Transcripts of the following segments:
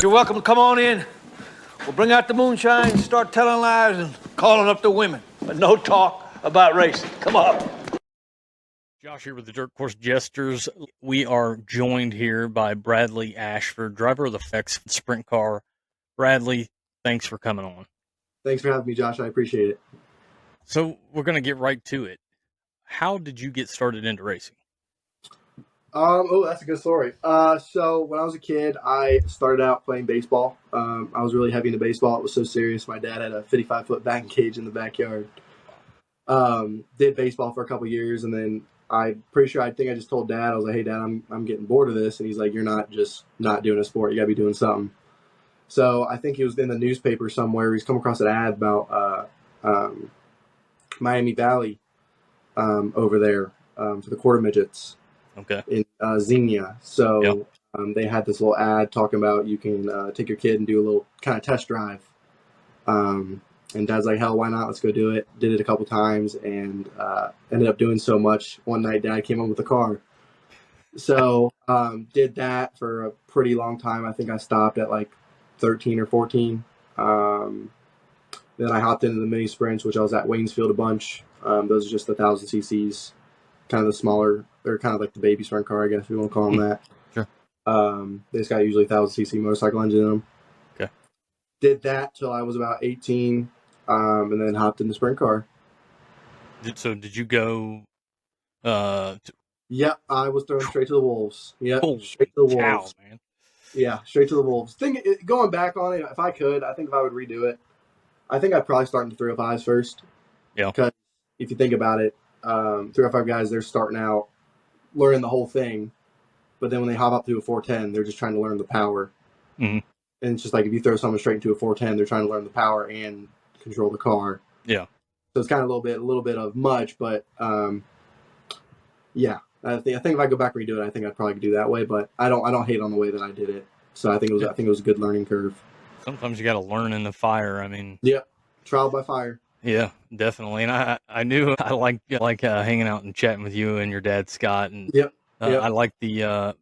You're welcome to come on in. We'll bring out the moonshine, start telling lies and calling up the women. But no talk about racing. Come on. Josh here with the Dirt Course Jesters. We are joined here by Bradley Ashford, driver of the FX Sprint Car. Bradley, thanks for coming on. Thanks for having me, Josh. I appreciate it. So we're going to get right to it. How did you get started into racing? That's a good story. So when I was a kid, I started out playing baseball. I was really heavy into baseball. It was so serious. My dad had a 55-foot batting cage in the backyard. Did baseball for a couple years, and then I'm pretty sure I just told Dad, I was like, "Hey, Dad, I'm getting bored of this," and he's like, "You're not just not doing a sport. You got to be doing something." So I think he was in the newspaper somewhere. He's come across an ad about Miami Valley over there for the quarter midgets. Okay. In Xenia. So they had this little ad talking about you can take your kid and do a little kind of test drive. And Dad's like, hell, why not? Let's go do it. Did it a couple times and ended up doing so much. One night, Dad came home with a car. So did that for a pretty long time. I think I stopped at like 13 or 14. Then I hopped into the mini sprints, which I was at Waynesfield a bunch. Those are just 1,000 cc's. Kind of the smaller, they're kind of like the baby sprint car, I guess, if you want to call them that. Sure. They just got usually 1,000 cc motorcycle engine in them. Okay. Did that till I was about 18, and then hopped in the sprint car. So did you go? Yep, I was thrown straight to the wolves. Yep, straight to the wolves. Man. Yeah, straight to the wolves. Going back on it, if I could, I think if I would redo it, I think I'd probably start in the 305s first. Yeah. Because if you think about it, 305 guys, they're starting out learning the whole thing, but then when they hop up to a 410, they're just trying to learn the power. Mm-hmm. And it's just like if you throw someone straight into a 410, they're trying to learn the power and control the car. Yeah. So it's kind of a little bit of much, but yeah, I think if I go back and redo it, I think I'd probably do that way. But I don't hate on the way that I did it. So I think it was a good learning curve. Sometimes you got to learn in the fire. I mean, yeah, trial by fire. Yeah, definitely. And I knew I like hanging out and chatting with you and your dad, Scott. And I like the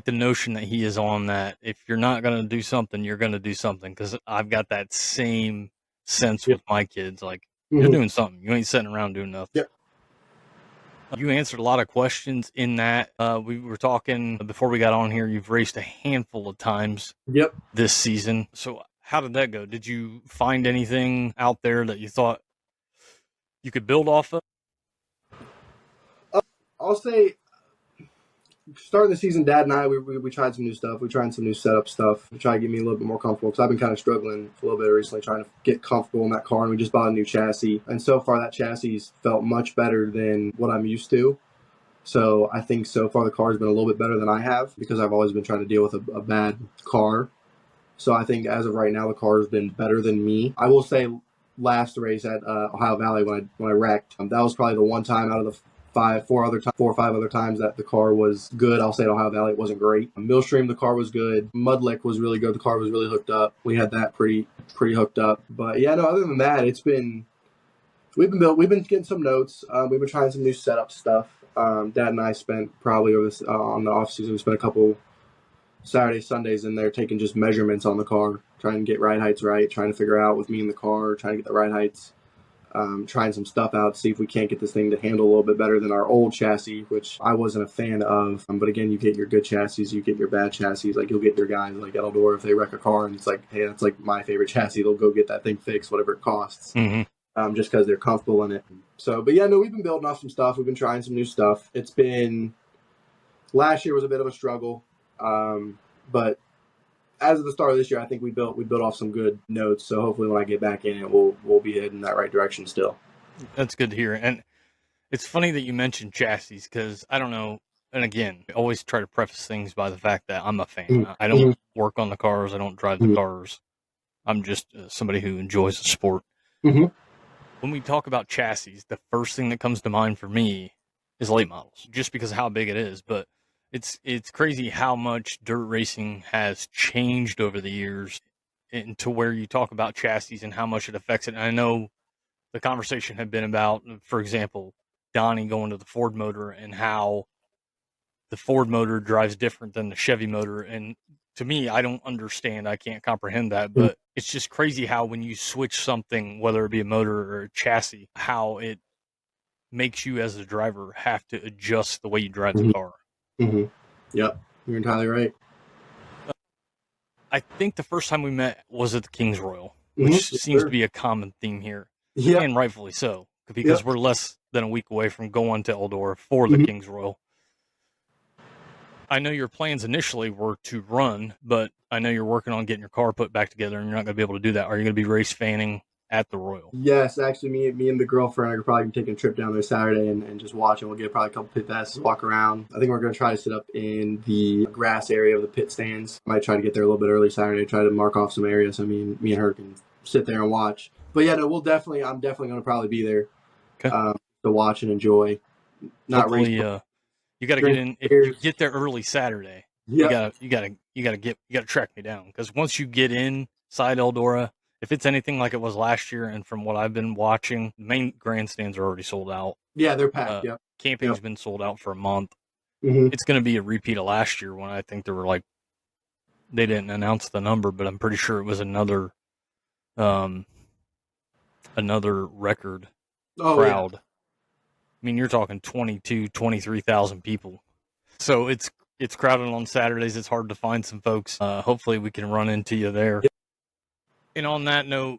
notion that he is on that if you're not going to do something, you're going to do something. Because I've got that same sense with my kids. Like, you're doing something. You ain't sitting around doing nothing. Yep. You answered a lot of questions in that. We were talking before we got on here. You've raced a handful of times this season. So how did that go? Did you find anything out there that you thought you could build off of? I'll say starting the season, Dad and I, we tried some new stuff. We tried some new setup stuff to try to get me a little bit more comfortable because I've been kind of struggling a little bit recently trying to get comfortable in that car. And we just bought a new chassis. And so far, that chassis felt much better than what I'm used to. So I think so far the car has been a little bit better than I have because I've always been trying to deal with a bad car. So I think as of right now, the car has been better than me. I will say last race at Ohio Valley when I wrecked, that was probably the one time out of the four or five other times that the car was good. I'll say at Ohio Valley it wasn't great. Millstream, the car was good. Mudlick was really good. The car was really hooked up. We had that pretty hooked up. But yeah, no, other than that, we've been getting some notes. We've been trying some new setup stuff. Dad and I spent probably over this on the off season. We spent a couple Saturdays, Sundays in there taking just measurements on the car, trying to get ride heights right, trying to figure out with me in the car, trying to get the ride heights, trying some stuff out, see if we can't get this thing to handle a little bit better than our old chassis, which I wasn't a fan of. But again, you get your good chassis, you get your bad chassis. Like you'll get your guys like Eldor if they wreck a car and it's like, hey, that's like my favorite chassis. They'll go get that thing fixed, whatever it costs. Mm-hmm. Just because they're comfortable in it. So, but yeah, no, we've been building off some stuff. We've been trying some new stuff. Last year was a bit of a struggle. But as of the start of this year, I think we built off some good notes. So hopefully when I get back in it, we'll be heading in that right direction still. That's good to hear. And it's funny that you mentioned chassis because I don't know. And again, I always try to preface things by the fact that I'm a fan. Mm-hmm. I don't work on the cars. I don't drive the cars. I'm just somebody who enjoys the sport. Mm-hmm. When we talk about chassis, the first thing that comes to mind for me is late models, just because of how big it is. But it's crazy how much dirt racing has changed over the years into where you talk about chassis and how much it affects it. And I know the conversation had been about, for example, Donnie going to the Ford motor and how the Ford motor drives different than the Chevy motor. And to me, I don't understand. I can't comprehend that, but it's just crazy how when you switch something, whether it be a motor or a chassis, how it makes you as a driver have to adjust the way you drive the car. Mm-hmm. Yep, you're entirely right. I think the first time we met was at the Kings Royal, which seems to be a common theme here, and rightfully so, because we're less than a week away from going to Eldora for the Kings Royal. I know your plans initially were to run, but I know you're working on getting your car put back together, and you're not going to be able to do that. Are you going to be race fanning at the Royal? Yes, actually, me and the girlfriend are probably taking a trip down there Saturday and just watching. We'll get probably a couple pit passes, walk around. I think we're going to try to sit up in the grass area of the pit stands. Might try to get there a little bit early Saturday, try to mark off some areas so me and her can sit there and watch. But yeah, no, I'm definitely going to probably be there to watch and enjoy. Not hopefully, you got to get in. If you get there early Saturday, you got to track me down, because once you get inside Eldora, if it's anything like it was last year, and from what I've been watching, the main grandstands are already sold out. Yeah, they're packed. Camping's been sold out for a month. It's going to be a repeat of last year when I think there were they didn't announce the number, but I'm pretty sure it was another record crowd. I mean, you're talking 23,000 people. So it's crowded on Saturdays. It's hard to find some folks. Hopefully we can run into you there. And on that note,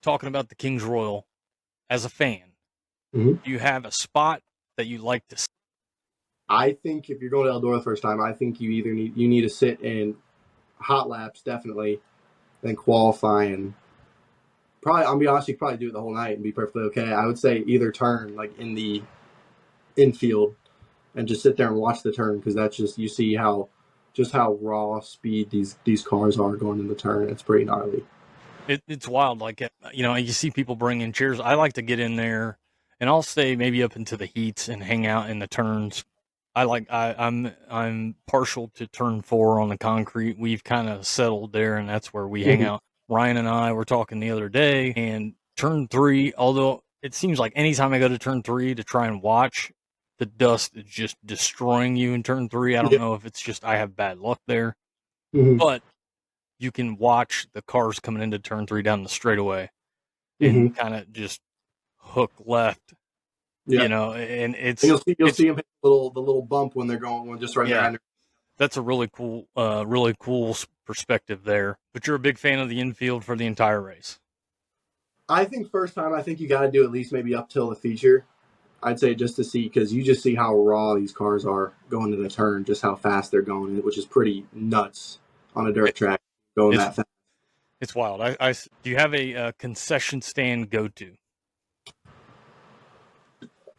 talking about the Kings Royal, as a fan, do you have a spot that you like to see? I think if you're going to Eldora the first time, I think you need to sit in hot laps, definitely, then qualify, and probably, I'll be honest, you could probably do it the whole night and be perfectly okay. I would say either turn, like in the infield, and just sit there and watch the turn, because that's just, you see how raw speed these cars are going in the turn. It's pretty gnarly. It's wild. You see people bring in chairs. I like to get in there, and I'll stay maybe up into the heats and hang out in the turns. I'm partial to turn 4 on the concrete. We've kind of settled there, and that's where we hang out. Ryan and I were talking the other day, and turn 3, although it seems like anytime I go to turn 3 to try and watch, the dust is just destroying you in turn 3. I don't know if it's just I have bad luck there, but you can watch the cars coming into turn 3 down the straightaway and kind of just hook left. And you'll see them hit the little bump when they're going just right there. That's a really cool perspective there. But you're a big fan of the infield for the entire race. I think first time, I think you got to do at least maybe up till the feature. I'd say just to see, because you just see how raw these cars are going to the turn, just how fast they're going, which is pretty nuts on a dirt track going that fast. It's wild. Do you have a concession stand go-to?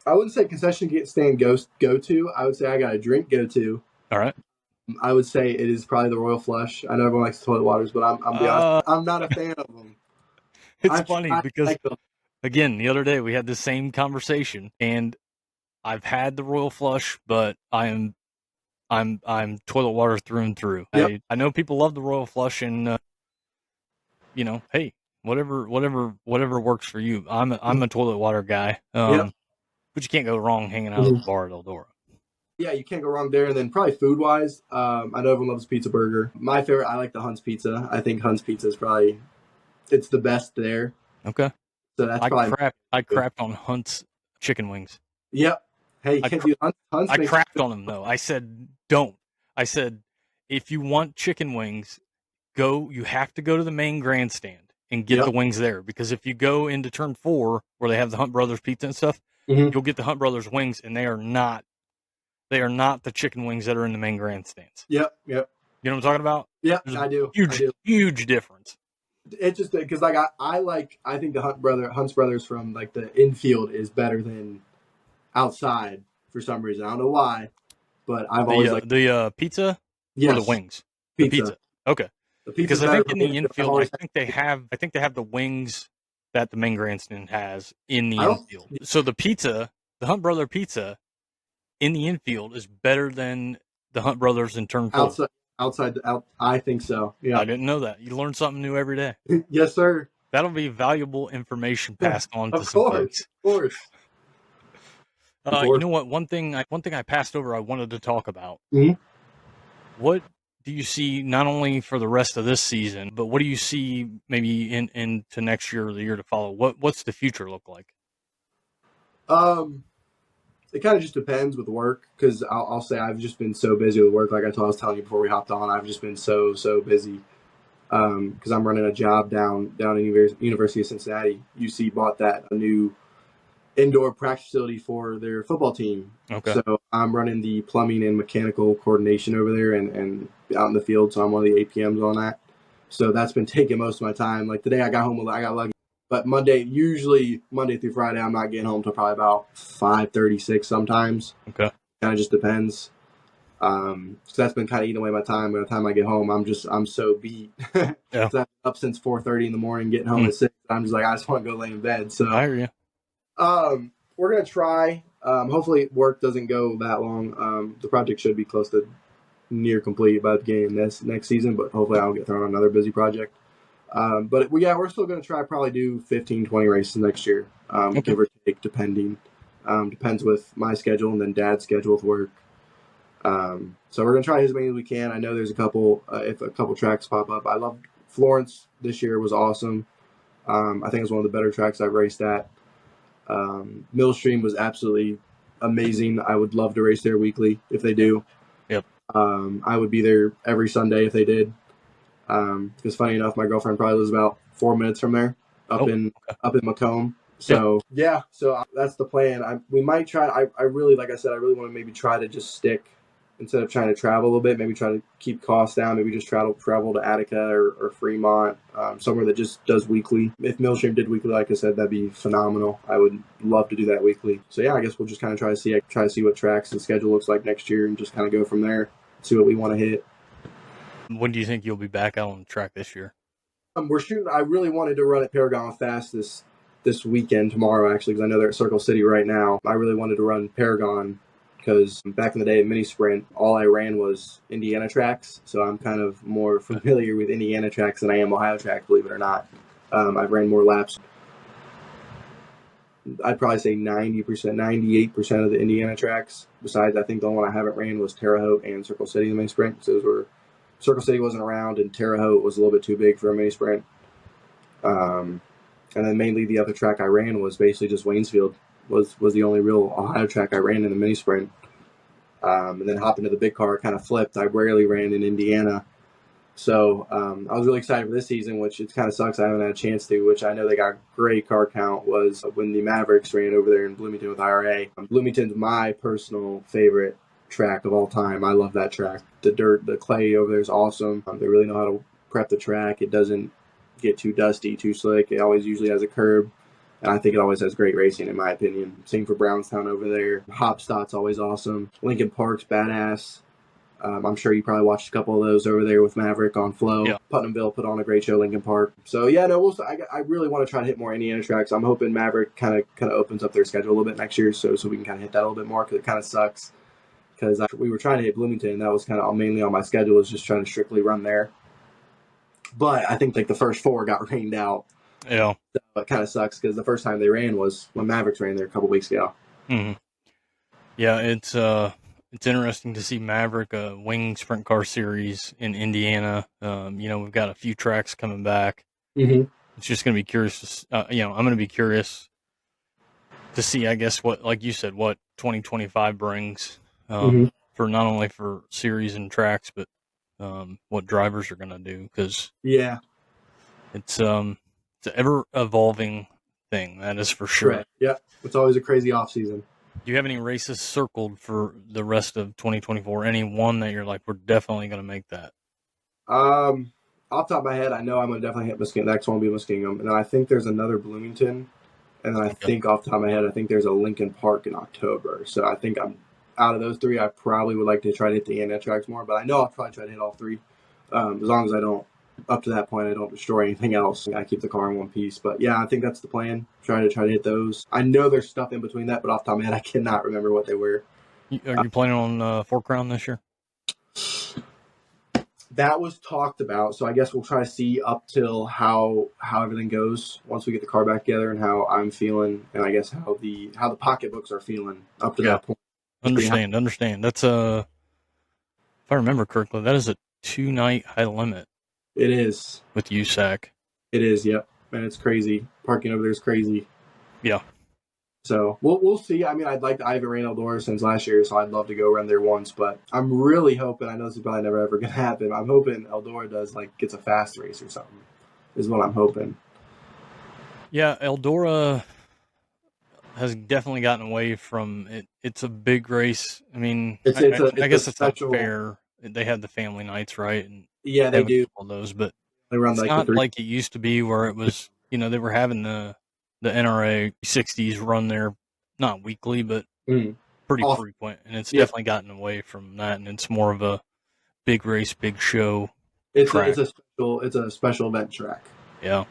I wouldn't say concession stand go to. I would say I got a drink go to. All right. I would say it is probably the Royal Flush. I know everyone likes toilet waters, but I'm be honest, I'm not a fan of them. It's funny because again, the other day we had the same conversation, and I've had the Royal Flush, but I'm toilet water through and through. Yep. I know people love the Royal Flush, and hey, whatever works for you. I'm a toilet water guy. But you can't go wrong hanging out at the bar at Eldora. Yeah, you can't go wrong there. And then probably food-wise, I know everyone loves Pizza Burger. My favorite, I like the Hunt's Pizza. I think Hunt's Pizza is probably, it's the best there. Okay. So that's I crapped on Hunt's chicken wings. Yep. Hey, you can't do Hunt's. I crapped on them, though. I said, don't. I said, if you want chicken wings, you have to go to the main grandstand and get the wings there. Because if you go into turn 4, where they have the Hunt Brothers Pizza and stuff, you'll get the Hunt Brothers wings, and they are not the chicken wings that are in the main grandstands. Yep. You know what I'm talking about? Yep, I do. Huge difference. It's just because I think the Hunt's Brothers from like the infield is better than outside for some reason. I don't know why, but I've always liked the pizza or the wings. The pizza. Okay. Because I think in the infield, I think they have the wings that the main grandstand has in the infield. So the Hunt Brother Pizza in the infield is better than the Hunt Brothers in turn 4. I think so. Yeah. I didn't know that. You learn something new every day. Yes, sir. That'll be valuable information passed on to some folks. Of course. You know what? One thing I passed over I wanted to talk about. Mm-hmm. What do you see not only for the rest of this season, but what do you see maybe into next year or the year to follow? What's the future look like? It kind of just depends with work, because I'll say I've just been so busy with work. Like I was telling you before we hopped on, I've just been so busy because I'm running a job down in University of Cincinnati. UC bought that a new indoor practice facility for their football team. Okay. So I'm running the plumbing and mechanical coordination over there and out in the field. So I'm one of the APMs on that. So that's been taking most of my time. Like today I got home, I got lucky. But usually Monday through Friday, I'm not getting home till probably about 5:36 sometimes. Okay. Kind of just depends. So that's been kind of eating away my time. By the time I get home, I'm so beat. Yeah. So I'm up since 4:30 in the morning, getting home at 6. I'm just like, I just want to go lay in bed. So I hear you. we're going to try. Hopefully work doesn't go that long. The project should be close to near complete by the beginning of next season, but hopefully I don't get thrown on another busy project. But we're still going to try probably do 15, 20 races next year, Okay. give or take, depending. Depends with my schedule and then Dad's schedule with work. So we're going to try as many as we can. I know there's a couple, if a couple tracks pop up. I love Florence this year, was awesome. I think it's one of the better tracks I've raced at. Millstream was absolutely amazing. I would love to race there weekly if they do. Yep. I would be there every Sunday if they did. Because funny enough, my girlfriend probably lives about 4 minutes from there, up in Macomb. So so that's the plan. We might try. I really, like I said, I really want to maybe try to just stick, instead of trying to travel a little bit, maybe try to keep costs down. Maybe just travel to Attica or Fremont, somewhere that just does weekly. If Millstream did weekly, like I said, that'd be phenomenal. I would love to do that weekly. So yeah, I guess we'll just kind of try to see what tracks and schedule looks like next year, and just kind of go from there. See what we want to hit. When do you think you'll be back out on the track this year? We're shooting. I really wanted to run at Paragon Fast this weekend, tomorrow actually, because I know they're at Circle City right now. I really wanted to run Paragon because back in the day at mini sprint, all I ran was Indiana tracks. So I'm kind of more familiar with Indiana tracks than I am Ohio tracks, believe it or not. I've ran more laps. I'd probably say 90%, 98% of the Indiana tracks. Besides, I think the only one I haven't ran was Terre Haute and Circle City in the mini sprint. So those were, Circle City wasn't around, and Terre Haute was a little bit too big for a mini sprint. And then mainly the other track I ran was basically just Waynesfield. Was the only real Ohio track I ran in the mini sprint. And then hopping to the big car, kind of flipped. I rarely ran in Indiana. So I was really excited for this season, which it kind of sucks I haven't had a chance to, which I know they got great car count, was when the Mavericks ran over there in Bloomington with IRA. Bloomington's my personal favorite track of all time. I love that track. The dirt, the clay over there is awesome. They really know how to prep the track. It doesn't get too dusty, too slick. It always usually has a curb. And I think it always has great racing, in my opinion. Same for Brownstown over there. Hopstad's always awesome. Lincoln Park's badass. I'm sure you probably watched a couple of those over there with Maverick on Flow. Yeah. Putnamville put on a great show, Lincoln Park. So yeah, no, I really want to try to hit more Indiana tracks. I'm hoping Maverick kind of opens up their schedule a little bit next year, so we can kind of hit that a little bit more, because it kind of sucks. Because we were trying to hit Bloomington, and that was kind of mainly on my schedule, was just trying to strictly run there. But I think like the first 4 got rained out. Yeah. So it kind of sucks, because the first time they ran was when Mavericks ran there a couple weeks ago. Mm-hmm. Yeah, it's interesting to see Maverick wing sprint car series in Indiana. We've got a few tracks coming back. Mm-hmm. It's just going to be curious. I'm going to be curious to see, I guess, what, like you said, what 2025 brings for not only for series and tracks, but what drivers are going to do. Because it's an ever evolving thing. That is for sure. Correct. Yeah, it's always a crazy off season. Do you have any races circled for the rest of 2024? Any one that you're like, we're definitely going to make that? Off the top of my head, I know I'm going to definitely hit Muskingum. The next one will be Muskingum. And then I think there's another Bloomington. And then I think off the top of my head, I think there's a Lincoln Park in October. So I think I'm out of those 3. I probably would like to try to hit the Indiana tracks more. But I know I'll probably try to hit all 3. As long as I don't, up to that point, I don't destroy anything else. I keep the car in one piece. But yeah, I think that's the plan. Try to hit those. I know there's stuff in between that, but off the top of my head, I cannot remember what they were. Are you planning on 4 Crown this year? That was talked about, so I guess we'll try to see up till how everything goes once we get the car back together, and how I'm feeling, and I guess how the pocketbooks are feeling up to that point. Understand. That's if I remember correctly, that is a 2-night high limit It is. with USAC. It is. Yep. And it's crazy. Parking over there is crazy. Yeah. So we'll see. I mean, I haven't ran Eldora since last year, so I'd love to go run there once. But I'm really hoping. I know this is probably never ever gonna happen. I'm hoping Eldora gets a fast race or something. Is what I'm hoping. Yeah, Eldora has definitely gotten away from it. It's a big race. I mean, It's I guess a it's not special. fair. They have the family nights, right? And Yeah, they having do. all those, but They run it's like the not 3. like it used to be where it was, they were having the NRA 60s run there, not weekly, but pretty Off. frequent. And it's Yeah. definitely gotten away from that. And it's more of a big race, big show It's track. it's a special event track. Yeah.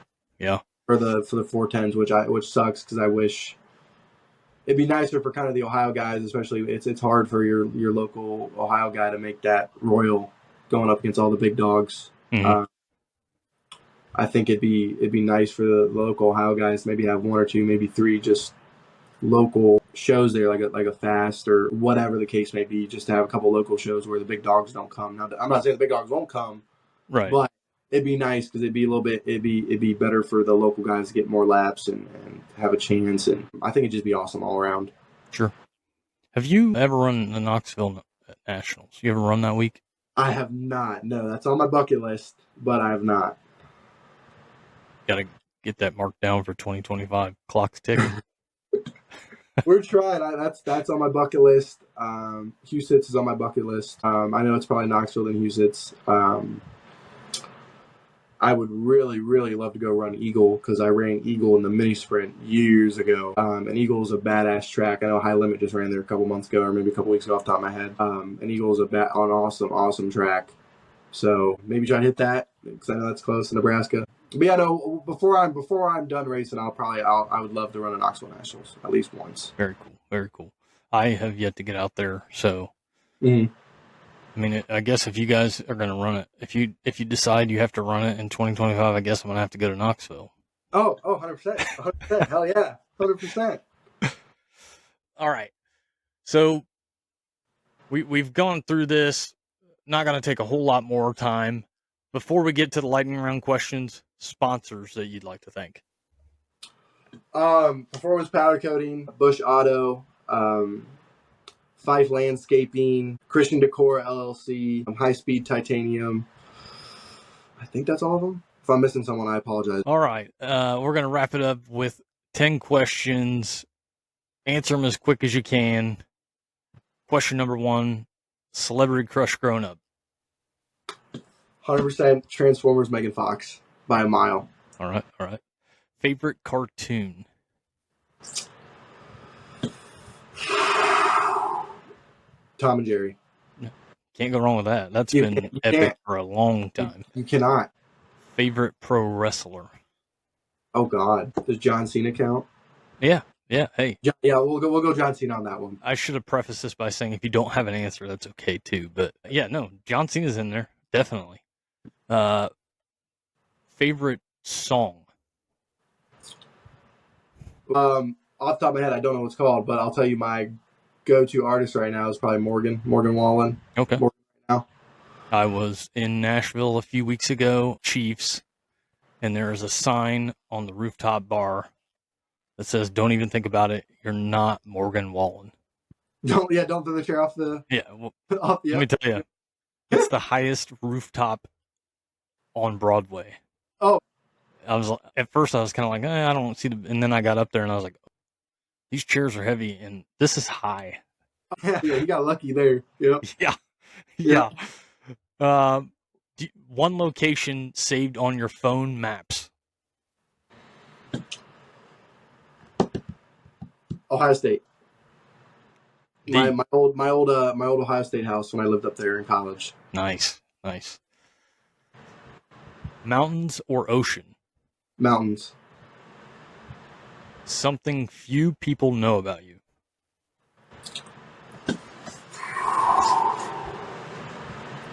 For the 410s, which sucks because I wish it'd be nicer for kind of the Ohio guys, especially it's hard for your local Ohio guy to make that Royal going up against all the big dogs. Mhm. I think it'd be nice for the local Ohio guys to maybe have 1 or 2, maybe 3 just local shows there, like a fast or whatever the case may be, just to have a couple local shows where the big dogs don't come. Now, I'm not saying the big dogs won't come, Right. but it'd be nice because it'd be better for the local guys to get more laps and have a chance, and I think it'd just be awesome all around. Sure. Have you ever run the Knoxville Nationals? You ever run that week? I have not. No, that's on my bucket list, but I have not. Got to get that marked down for 2025. Clock's ticking. We're trying. That's on my bucket list. Huset's is on my bucket list. I know it's probably Knoxville than Huset's. I would really, really love to go run Eagle because I ran Eagle in the mini sprint years ago. And Eagle is a badass track. I know High Limit just ran there a couple months ago, or maybe a couple weeks ago off the top of my head. And Eagle is an awesome track. So maybe try to hit that because I know that's close to Nebraska. But yeah, no. Before I'm done racing, I would love to run a Knoxville Nationals at least once. Very cool. Very cool. I have yet to get out there, so. Mm-hmm. I mean, I guess if you guys are going to run it, if you decide you have to run it in 2025, I guess I'm going to have to go to Knoxville. Oh, 100%. 100%. Hell yeah. 100%. All right. So we've gone through this. Not going to take a whole lot more time. Before we get to the lightning round questions, sponsors that you'd like to thank. Performance Powder Coating, Bush Auto, Fife Landscaping, Christian Decor LLC, High Speed Titanium. I think that's all of them. If I'm missing someone, I apologize. All right. We're going to wrap it up with 10 questions. Answer them as quick as you can. Question number 1, celebrity crush growing up. 100% Transformers Megan Fox by a mile. All right. Favorite cartoon? Tom and Jerry. Can't go wrong with that. That's been epic for a long time. You cannot. Favorite pro wrestler? Oh God, does John Cena count? Yeah. Hey. Yeah, we'll go John Cena on that one. I should have prefaced this by saying if you don't have an answer, that's okay too. But yeah, no, John Cena's in there definitely. Favorite song? Off the top of my head, I don't know what it's called, but I'll tell you my go-to artist right now is probably Morgan Wallen. Okay. Morgan right now. I was in Nashville a few weeks ago, Chiefs, and there is a sign on the rooftop bar that says, "Don't even think about it. You're not Morgan Wallen." Don't throw the chair off the. Yeah. Well, off the let me tell you, it's the highest rooftop on Broadway. Oh. At first I was kind of like, I don't see and then I got up there and I was like, these chairs are heavy and this is high. Yeah, you got lucky there. Yep. Yeah. One location saved on your phone maps. Ohio State. My old Ohio State house when I lived up there in college. Nice. Mountains or ocean? Mountains. Something few people know about you.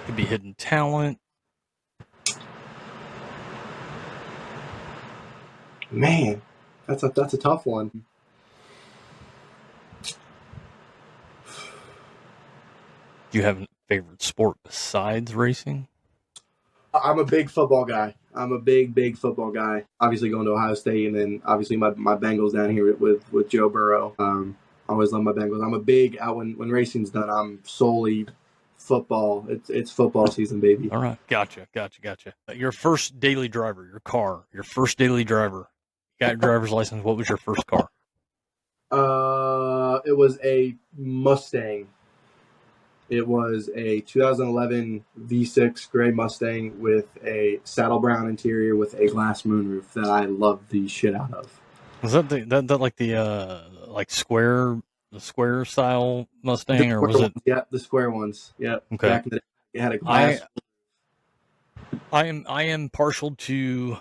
Could be hidden talent. Man, that's a tough one. Do you have a favorite sport besides racing? I'm a big football guy. I'm a big football guy. Obviously going to Ohio State, and then obviously my Bengals down here with Joe Burrow. I always love my Bengals. I'm a big out when racing's done. I'm solely football. It's football season, baby. All right, gotcha. Your first daily driver, your first daily driver. You got your driver's license. What was your first car? It was a Mustang. It was a 2011 V6 gray Mustang with a saddle brown interior with a glass moonroof that I loved the shit out of. Was that that like the like the square style Mustang, or was it? Yeah, the square ones. Yeah. Okay. Back in the day, it had a glass. I am partial to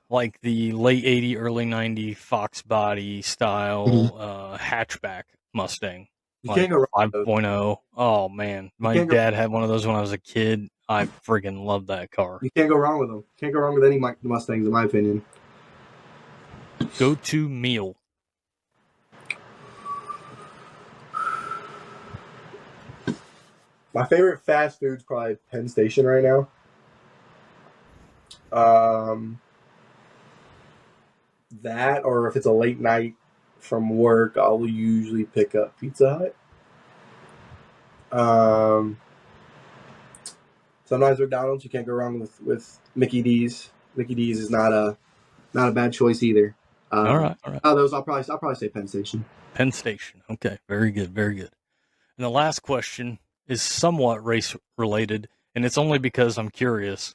like the late 80, early 90 Fox body style hatchback Mustang. You Like can't go wrong. 5.0. Oh man, my dad had one of those when I was a kid. I friggin' loved that car. You can't go wrong with them. Can't go wrong with any Mustangs, in my opinion. Go to meal. My favorite fast food's probably Penn Station right now. That, or if it's a late night from work, I'll usually pick up Pizza Hut. Sometimes McDonald's. You can't go wrong with Mickey D's. Mickey D's is not a bad choice either. All right. Those I'll probably say Penn Station. Penn Station. Okay, very good. And the last question is somewhat race related, and it's only because I'm curious.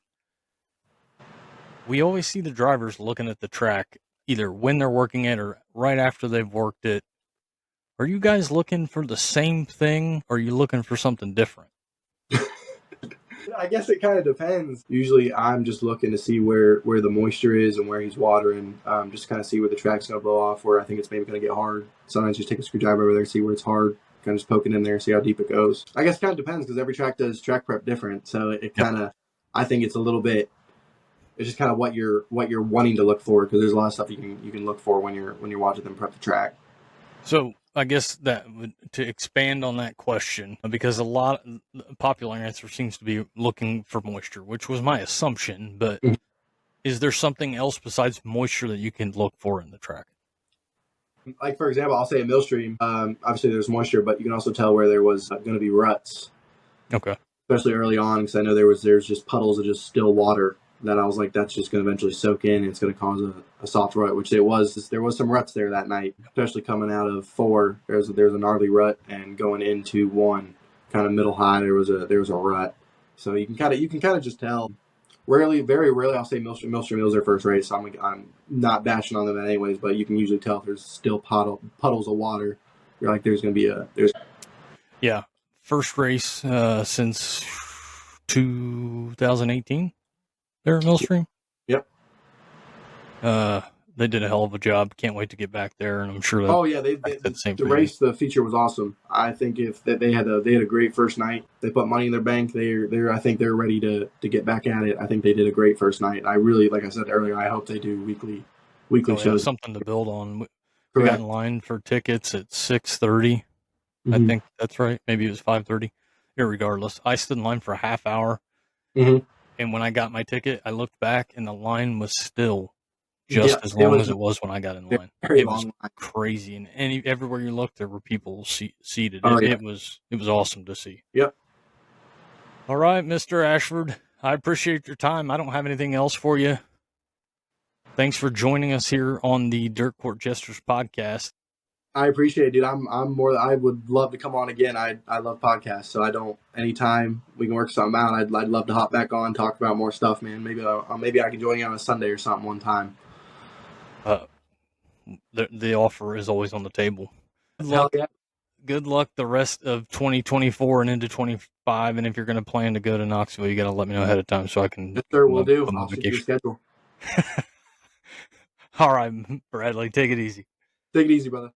We always see the drivers looking at the track either when they're working it or right after they've worked it. Are you guys looking for the same thing, or are you looking for something different? I guess it kind of depends. Usually I'm just looking to see where the moisture is and where he's watering, just kind of see where the track's going to blow off, where I think it's maybe going to get hard. Sometimes just take a screwdriver over there, see where it's hard, kind of just poke it in there, see how deep it goes. I guess it kind of depends because every track does track prep different. So it kind of, I think it's a little bit, it's just kind of what you're wanting to look for, because there's a lot of stuff you can look for when you're watching them prep the track. So I guess that to expand on that question, because a lot of the popular answer seems to be looking for moisture, which was my assumption, but is there something else besides moisture that you can look for in the track? Like, for example, I'll say a millstream. Obviously there's moisture, but you can also tell where there was going to be ruts. Okay. Especially early on, because I know there's just puddles of just still water that I was like, that's just going to eventually soak in, and it's going to cause a soft rut, which it was. There was some ruts there that night, especially coming out of 4. There's a gnarly rut, and going into 1, kind of middle high, there was a rut. So you can kind of just tell. Very rarely, I'll say Millstream is their first race. So I'm not bashing on them anyways, but you can usually tell if there's still puddles of water. You're like, there's going to be Yeah, first race since 2018. There at Millstream? Yep. They did a hell of a job. Can't wait to get back there, and I'm sure that. Oh yeah, the feature was awesome. I think they had a great first night. They put money in their bank. I think they're ready to get back at it. I think they did a great first night. I really, like I said earlier, I hope they do weekly shows. Something to build on. We got in line for tickets at 6:30. Mm-hmm. I think that's right. Maybe it was 5:30. Irregardless, I stood in line for a half hour. Mm-hmm. And when I got my ticket, I looked back, and the line was still just as long as it was when I got in line. It was crazy, and everywhere you looked, there were people seated. It was awesome to see. Yep. All right, Mr. Ashford, I appreciate your time. I don't have anything else for you. Thanks for joining us here on the Dirt Court Jesters podcast. I appreciate it, dude. I would love to come on again. I love podcasts, so anytime we can work something out, I'd love to hop back on, talk about more stuff, man. Maybe I can join you on a Sunday or something one time. The offer is always on the table. Good luck the rest of 2024 and into 25. And if you're going to plan to go to Knoxville, you got to let me know ahead of time so I can. Yes, sir, will do. I'll shoot you a schedule. All right, Bradley, take it easy. Take it easy, brother.